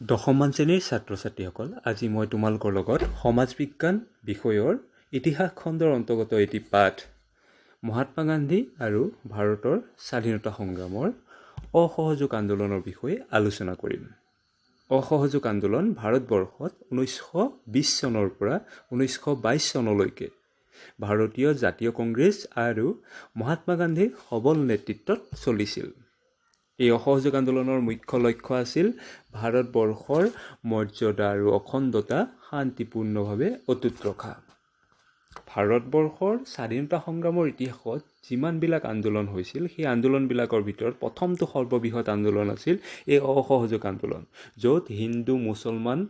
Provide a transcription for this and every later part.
দশমমান শ্ৰেণীৰ ছাত্ৰ ছাত্ৰীসকল, আজি মই তোমালোকৰ লগত সমাজ বিজ্ঞান বিষয়ৰ ইতিহাস খণ্ডৰ অন্তৰ্গত এটি পাঠ মহাত্মা গান্ধী আৰু ভাৰতৰ স্বাধীনতা সংগ্ৰামৰ অসহযোগ আন্দোলনৰ বিষয়ে আলোচনা কৰিম। অসহযোগ আন্দোলন ভাৰতবৰ্ষত 1920 চনৰ পৰা 1922 চনলৈকে ভাৰতীয় জাতীয় কংগ্ৰেছ আৰু মহাত্মা গান্ধীৰ সবল নেতৃত্বত চলিছিল। এই অসহযোগ আন্দোলনৰ মুখ্য লক্ষ্য আছিল ভাৰতবৰ্ষৰ মৰ্যাদা আৰু অখণ্ডতা শান্তিপূৰ্ণভাৱে অটুট ৰখা। ভাৰতবৰ্ষৰ স্বাধীনতা সংগ্ৰামৰ ইতিহাসত যিমানবিলাক আন্দোলন হৈছিল, সেই আন্দোলনবিলাকৰ ভিতৰত প্ৰথমটো সৰ্ববৃহৎ আন্দোলন আছিল এই অসহযোগ আন্দোলন, য'ত হিন্দু মুছলমান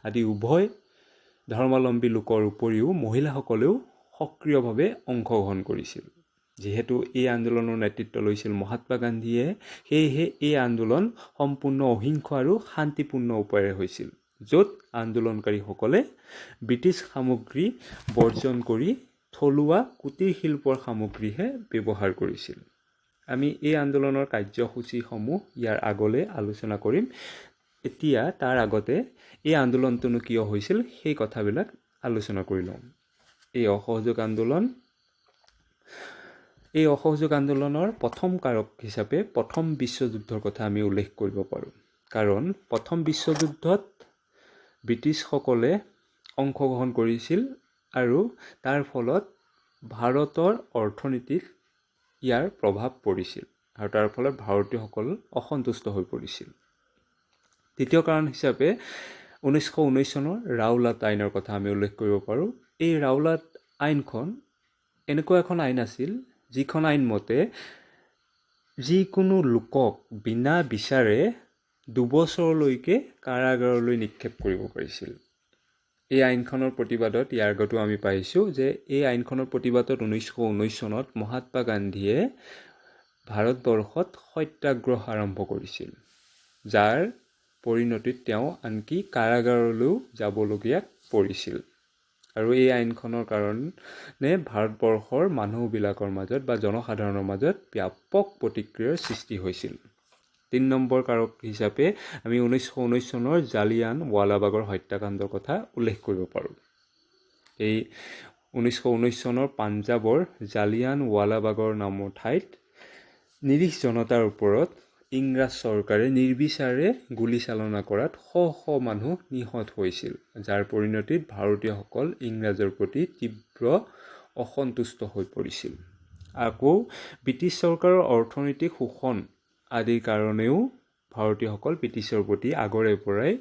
আদি উভয় ধৰ্মাৱলম্বী লোকৰ উপৰিও মহিলাসকলেও সক্ৰিয়ভাৱে অংশগ্ৰহণ কৰিছিল। যিহেতু এই আন্দোলনৰ নেতৃত্ব লৈছিল মহাত্মা গান্ধীয়ে, সেয়েহে এই আন্দোলন সম্পূৰ্ণ অহিংস আৰু শান্তিপূৰ্ণ উপায়েৰে হৈছিল, য'ত আন্দোলনকাৰীসকলে ব্ৰিটিছ সামগ্ৰী বৰ্জন কৰি থলুৱা কুটিৰ শিল্পৰ সামগ্ৰীহে ব্যৱহাৰ কৰিছিল। আমি এই আন্দোলনৰ কাৰ্যসূচীসমূহ ইয়াৰ আগলৈ আলোচনা কৰিম। এতিয়া তাৰ আগতে এই আন্দোলনটোনো কিয় হৈছিল সেই কথাবিলাক আলোচনা কৰি লওঁ। এই অসহযোগ আন্দোলনৰ প্ৰথম কাৰক হিচাপে প্ৰথম বিশ্বযুদ্ধৰ কথা আমি উল্লেখ কৰিব পাৰোঁ। কাৰণ প্ৰথম বিশ্বযুদ্ধত ব্ৰিটিছসকলে অংশগ্ৰহণ কৰিছিল আৰু তাৰ ফলত ভাৰতৰ অৰ্থনীতিত ইয়াৰ প্ৰভাৱ পৰিছিল আৰু তাৰ ফলত ভাৰতীয়সকল অসন্তুষ্ট হৈ পৰিছিল। দ্বিতীয় কাৰণ হিচাপে 1919 চনৰ ৰাওলাট আইনৰ কথা আমি উল্লেখ কৰিব পাৰোঁ। এই ৰাওলাট আইনখন এনেকুৱা এখন আইন আছিল, যিখন আইন মতে যিকোনো লোকক বিনা বিচাৰে 2 বছৰলৈকে কাৰাগাৰলৈ নিক্ষেপ কৰিব পাৰিছিল। এই আইনখনৰ প্ৰতিবাদত ইয়াৰ আগতো আমি পাইছোঁ যে এই আইনখনৰ প্ৰতিবাদত 1919 চনত মহাত্মা গান্ধীয়ে ভাৰতবৰ্ষত সত্যাগ্ৰহ আৰম্ভ কৰিছিল, যাৰ পৰিণতিত তেওঁ আনকি কাৰাগাৰলৈও যাবলগীয়া পৰিছিল। আৰু এই আইনখনৰ কাৰণে ভাৰতবৰ্ষৰ মানুহবিলাকৰ মাজত বা জনসাধাৰণৰ মাজত ব্যাপক প্ৰতিক্ৰিয়াৰ সৃষ্টি হৈছিল। 3 নম্বৰ কাৰক হিচাপে আমি 1919 চনৰ জালিয়ানৱালাবাগৰ হত্যাকাণ্ডৰ কথা উল্লেখ কৰিব পাৰোঁ। এই 1919 চনৰ পাঞ্জাৱৰ জালিয়ানৱালাবাগৰ নামৰ ঠাইত নিৰীহ জনতাৰ ওপৰত ইংৰাজ চৰকাৰে নিৰ্বিচাৰে গুলীচালনা কৰাত শ মানুহ নিহত হৈছিল, যাৰ পৰিণতিত ভাৰতীয়সকল ইংৰাজৰ প্ৰতি তীব্ৰ অসন্তুষ্ট হৈ পৰিছিল। আকৌ ব্ৰিটিছ চৰকাৰৰ অৰ্থনৈতিক শোষণ আদিৰ কাৰণেও ভাৰতীয়সকল ব্ৰিটিছৰ প্ৰতি আগৰে পৰাই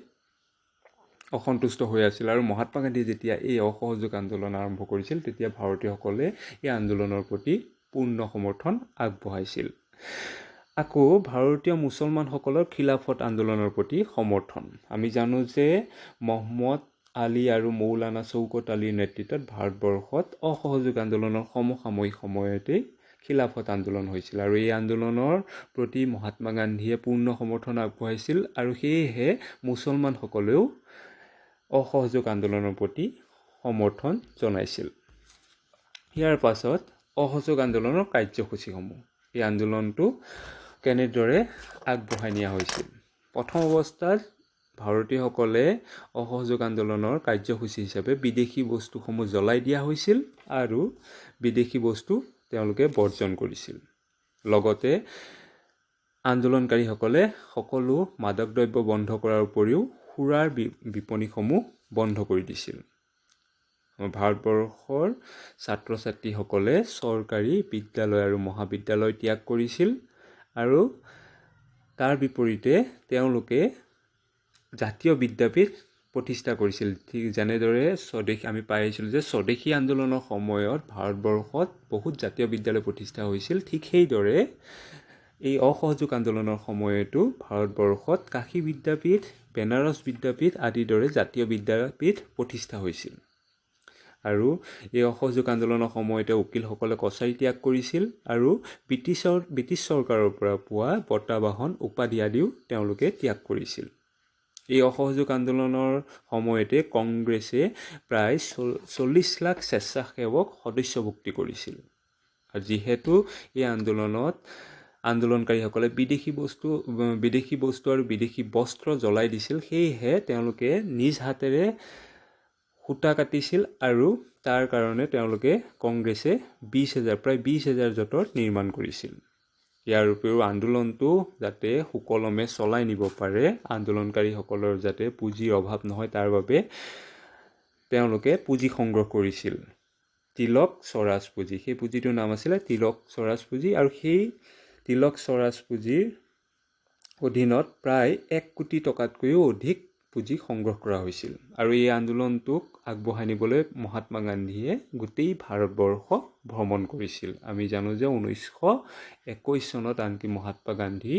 অসন্তুষ্ট হৈ আছিল আৰু মহাত্মা গান্ধীয়ে যেতিয়া এই অসহযোগ আন্দোলন আৰম্ভ কৰিছিল, তেতিয়া ভাৰতীয়সকলে এই আন্দোলনৰ প্ৰতি পূৰ্ণ সমৰ্থন আগবঢ়াইছিল। আকৌ ভাৰতীয় মুছলমানসকলৰ খিলাফত আন্দোলনৰ প্ৰতি সমৰ্থন। আমি জানো যে মহম্মদ আলী আৰু মৌলানা চৌকত আলীৰ নেতৃত্বত ভাৰতবৰ্ষত অসহযোগ আন্দোলনৰ সমসাময়িক সময়তেই খিলাফত আন্দোলন হৈছিল আৰু এই আন্দোলনৰ প্ৰতি মহাত্মা গান্ধীয়ে পূৰ্ণ সমৰ্থন আগবঢ়াইছিল আৰু সেয়েহে মুছলমানসকলেও অসহযোগ আন্দোলনৰ প্ৰতি সমৰ্থন জনাইছিল। ইয়াৰ পাছত অসহযোগ আন্দোলনৰ কাৰ্যসূচীসমূহ, এই আন্দোলনটো কেনেদৰে আগবঢ়াই নিয়া হৈছিল। প্ৰথম অৱস্থাত ভাৰতীয়সকলে অসহযোগ আন্দোলনৰ কাৰ্যসূচী হিচাপে বিদেশী বস্তুসমূহ জ্বলাই দিয়া হৈছিল আৰু বিদেশী বস্তু তেওঁলোকে বৰ্জন কৰিছিল। লগতে আন্দোলনকাৰীসকলে সকলো মাদক দ্ৰব্য বন্ধ কৰাৰ উপৰিও সুৰাৰ বিপণীসমূহ বন্ধ কৰি দিছিল। ভাৰতবৰ্ষৰ ছাত্ৰ ছাত্ৰীসকলে চৰকাৰী বিদ্যালয় আৰু মহাবিদ্যালয় ত্যাগ কৰিছিল আৰু তাৰ বিপৰীতে তেওঁলোকে জাতীয় বিদ্যাপীঠ প্ৰতিষ্ঠা কৰিছিল। ঠিক যেনেদৰে আমি পাই আহিছিলোঁ যে স্বদেশী আন্দোলনৰ সময়ত ভাৰতবৰ্ষত বহুত জাতীয় বিদ্যালয় প্ৰতিষ্ঠা হৈছিল, ঠিক সেইদৰে এই অসহযোগ আন্দোলনৰ সময়তো ভাৰতবৰ্ষত কাশী বিদ্যাপীঠ, বেনাৰস বিদ্যাপীঠ আদিৰ দৰে জাতীয় বিদ্যাপীঠ প্ৰতিষ্ঠা হৈছিল। আৰু এই অসহযোগ আন্দোলনৰ সময়তে উকিলসকলে কছাৰী ত্যাগ কৰিছিল আৰু ব্ৰিটিছ চৰকাৰৰ পৰা পোৱা বঁটা বাহন উপাধি আদিও তেওঁলোকে ত্যাগ কৰিছিল। এই অসহযোগ আন্দোলনৰ সময়তে কংগ্ৰেছে প্ৰায় 40 লাখ স্বেচ্ছাসেৱক সদস্যভুক্তি কৰিছিল। যিহেতু এই আন্দোলনত আন্দোলনকাৰীসকলে বিদেশী বস্তু আৰু বিদেশী বস্ত্ৰ জ্বলাই দিছিল। সেয়েহে তেওঁলোকে নিজ হাতেৰে সূতা কাটিছিল আৰু তাৰ কাৰণে তেওঁলোকে কংগ্ৰেছে প্ৰায় 20,000 জোঁটৰ নিৰ্মাণ কৰিছিল। ইয়াৰ উপৰিও আন্দোলনটো যাতে সুকলমে চলাই নিব পাৰে, আন্দোলনকাৰীসকলৰ যাতে পুঁজিৰ অভাৱ নহয়, তাৰ বাবে তেওঁলোকে পুঁজি সংগ্ৰহ কৰিছিল। তিলক স্বৰাজ পুঁজি, সেই পুঁজিটোৰ নাম আছিলে তিলক স্বৰাজ পুঁজি, আৰু সেই তিলক স্বৰাজ পুঁজিৰ অধীনত প্ৰায় 1 কোটি টকাতকৈও অধিক পুঁজি সংগ্ৰহ কৰা হৈছিল। আৰু এই আন্দোলনটোক আগবঢ়াই নিবলৈ মহাত্মা গান্ধীয়ে গোটেই ভাৰতবৰ্ষ ভ্ৰমণ কৰিছিল। আমি জানো যে 1921 চনত আনকি মহাত্মা গান্ধী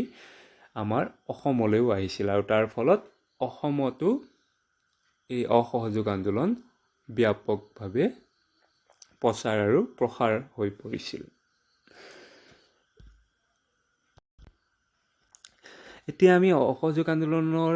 আমাৰ অসমলৈও আহিছিল, আৰু তাৰ ফলত অসমতো এই অসহযোগ আন্দোলন ব্যাপকভাৱে প্ৰচাৰ আৰু প্ৰসাৰ হৈ পৰিছিল। এতিয়া আমি অসহযোগ আন্দোলনৰ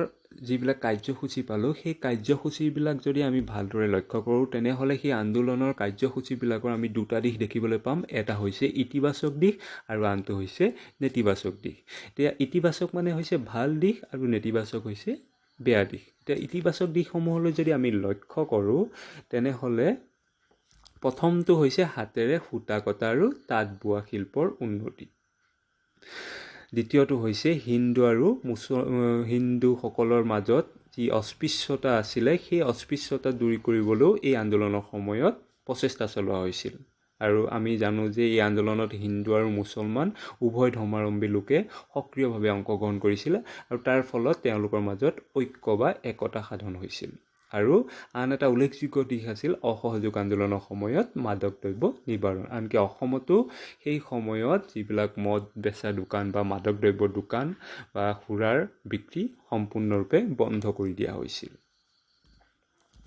যিবিলাক কাৰ্যসূচী পালোঁ, সেই কাৰ্যসূচীবিলাক যদি আমি ভালদৰে লক্ষ্য কৰোঁ, তেনেহ'লে সেই আন্দোলনৰ কাৰ্যসূচীবিলাকৰ আমি দুটা দিশ দেখিবলৈ পাম। এটা হৈছে ইতিবাচক দিশ আৰু আনটো হৈছে নেতিবাচক দিশ। এতিয়া ইতিবাচক মানে হৈছে ভাল দিশ আৰু নেতিবাচক হৈছে বেয়া দিশ। এতিয়া ইতিবাচক দিশসমূহলৈ যদি আমি লক্ষ্য কৰোঁ, তেনেহ'লে প্ৰথমটো হৈছে হাতেৰে সূতা কটা আৰু তাঁত বোৱা শিল্পৰ উন্নতি। দ্বিতীয়টো হৈছে হিন্দুসকলৰ মাজত যি অস্পৃশ্যতা আছিলে, সেই অস্পৃশ্যতা দূৰ কৰিবলৈও এই আন্দোলনৰ সময়ত প্ৰচেষ্টা চলোৱা হৈছিল। আৰু আমি জানো যে এই আন্দোলনত হিন্দু আৰু মুছলমান উভয় ধৰ্মাৱলম্বী লোকে সক্ৰিয়ভাৱে অংশগ্ৰহণ কৰিছিলে, আৰু তাৰ ফলত তেওঁলোকৰ মাজত ঐক্য বা একতা সাধন হৈছিল। আৰু আন এটা উল্লেখযোগ্য দিশ আছিল অসহযোগ আন্দোলনৰ সময়ত মাদক দ্ৰব্য নিবাৰণ। আনকি অসমতো সেই সময়ত যিবিলাক মদ বেচা দোকান বা মাদক দ্ৰব্যৰ দোকান বা সুৰাৰ বিক্ৰী সম্পূৰ্ণৰূপে বন্ধ কৰি দিয়া হৈছিল।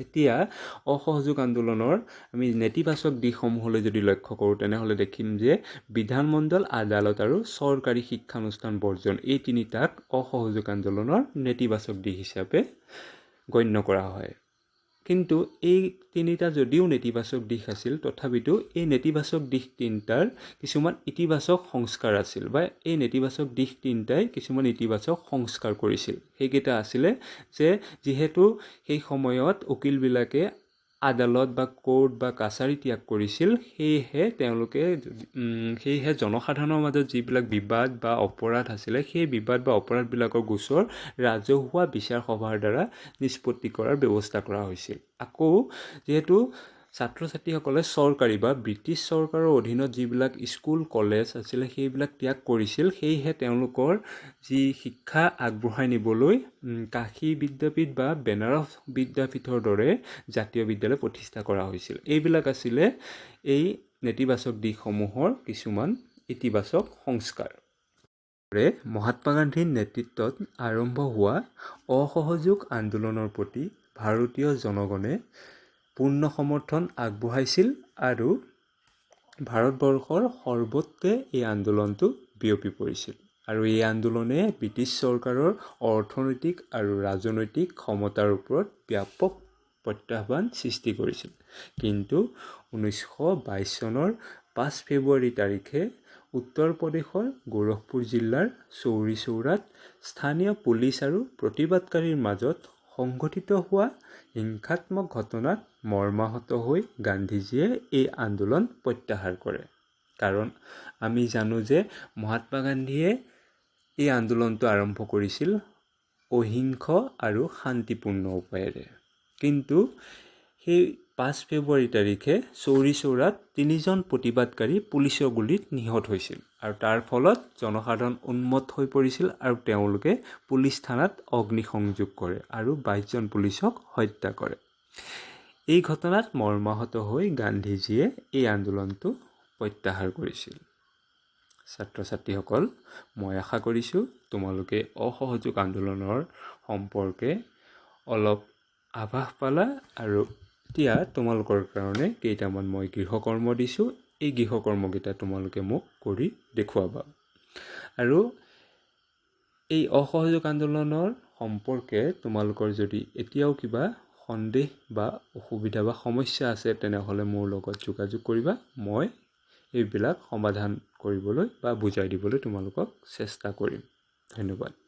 এতিয়া অসহযোগ আন্দোলনৰ আমি নেতিবাচক দিশসমূহলৈ যদি লক্ষ্য কৰোঁ, তেনেহ'লে দেখিম যে বিধানমণ্ডল, আদালত আৰু চৰকাৰী শিক্ষানুষ্ঠান বৰ্জন, এই তিনিটাক অসহযোগ আন্দোলনৰ নেতিবাচক দিশ হিচাপে গণ্য কৰা হয়। কিন্তু এই তিনিটা যদিও নেতিবাচক দিশ আছিল, তথাপিতো এই নেতিবাচক দিশ তিনিটাৰ কিছুমান ইতিবাচক সংস্কাৰ আছিল, বা এই নেতিবাচক দিশ তিনিটাই কিছুমান ইতিবাচক সংস্কাৰ কৰিছিল। সেইকেইটা আছিলে যে যিহেতু সেই সময়ত উকিলবিলাকে আদালত বা কোৰ্ট বা কাছাৰী ত্যাগ কৰিছিল, সেয়েহে জনসাধাৰণৰ মাজত যিবিলাক বিবাদ বা অপৰাধ আছিলে, সেই বিবাদ বা অপৰাধবিলাকৰ গোচৰ ৰাজহুৱা বিচাৰ সভাৰ দ্বাৰা নিষ্পত্তি কৰাৰ ব্যৱস্থা কৰা হৈছিল। আকৌ যিহেতু ছাত্ৰ ছাত্ৰীসকলে চৰকাৰী বা ব্ৰিটিছ চৰকাৰৰ অধীনত যিবিলাক স্কুল কলেজ আছিলে, সেইবিলাক ত্যাগ কৰিছিল, সেয়েহে তেওঁলোকৰ যি শিক্ষা আগবঢ়াই নিবলৈ কাশী বিদ্যাপীঠ বা বেনাৰস বিদ্যাপীঠৰ দৰে জাতীয় বিদ্যালয় প্ৰতিষ্ঠা কৰা হৈছিল। এইবিলাক আছিলে এই নেতিবাচক দিশসমূহৰ কিছুমান ইতিবাচক সংস্কাৰ। মহাত্মা গান্ধীৰ নেতৃত্বত আৰম্ভ হোৱা অসহযোগ আন্দোলনৰ প্ৰতি ভাৰতীয় জনগণে পূৰ্ণ সমৰ্থন আগবঢ়াইছিল, আৰু ভাৰতবৰ্ষৰ সৰ্বত্ৰে এই আন্দোলনটো বিয়পি পৰিছিল। আৰু এই আন্দোলনে ব্ৰিটিছ চৰকাৰৰ অৰ্থনৈতিক আৰু ৰাজনৈতিক ক্ষমতাৰ ওপৰত ব্যাপক প্ৰত্যাহ্বান সৃষ্টি কৰিছিল। কিন্তু 1922 চনৰ 5 ফেব্ৰুৱাৰী তাৰিখে উত্তৰ প্ৰদেশৰ গোৰখপুৰ জিলাৰ চৌৰি চৌৰাত স্থানীয় পুলিচ আৰু প্ৰতিবাদকাৰীৰ মাজত সংঘটিত হোৱা হিংসাত্মক ঘটনাত মৰ্মাহত হৈ গান্ধীজীয়ে এই আন্দোলন প্ৰত্যাহাৰ কৰে। কাৰণ আমি জানো যে মহাত্মা গান্ধীয়ে এই আন্দোলনটো আৰম্ভ কৰিছিল অহিংস আৰু শান্তিপূৰ্ণ উপায়েৰে। কিন্তু সেই 5 ফেব্ৰুৱাৰী তাৰিখে চৌৰি চৌৰাত 3জন প্ৰতিবাদকাৰী পুলিচৰ গুলীত নিহত হৈছিল, আৰু তাৰ ফলত জনসাধাৰণ উন্মত্ত হৈ পৰিছিল, আৰু তেওঁলোকে পুলিচ থানাত অগ্নিসংযোগ কৰে আৰু 22জন পুলিচক হত্যা কৰে। এই ঘটনাত মৰ্মাহত হৈ গান্ধীজীয়ে এই আন্দোলনটো প্ৰত্যাহাৰ কৰিছিল। ছাত্ৰ ছাত্ৰীসকল, মই আশা কৰিছোঁ তোমালোকে অসহযোগ আন্দোলনৰ সম্পৰ্কে অলপ আভাস পালা, আৰু এতিয়া তোমালোকৰ কাৰণে কেইটামান মই গৃহকৰ্ম দিছোঁ। এই গৃহকৰ্মকেইটা তোমালোকে মোক কৰি দেখুৱাবা। আৰু এই অসহযোগ আন্দোলনৰ সম্পৰ্কে তোমালোকৰ যদি এতিয়াও কিবা সন্দেহ বা অসুবিধা বা সমস্যা আছে, তেনেহ'লে মোৰ লগত যোগাযোগ কৰিবা। মই এইবিলাক সমাধান কৰিবলৈ বা বুজাই দিবলৈ তোমালোকক চেষ্টা কৰিম। ধন্যবাদ।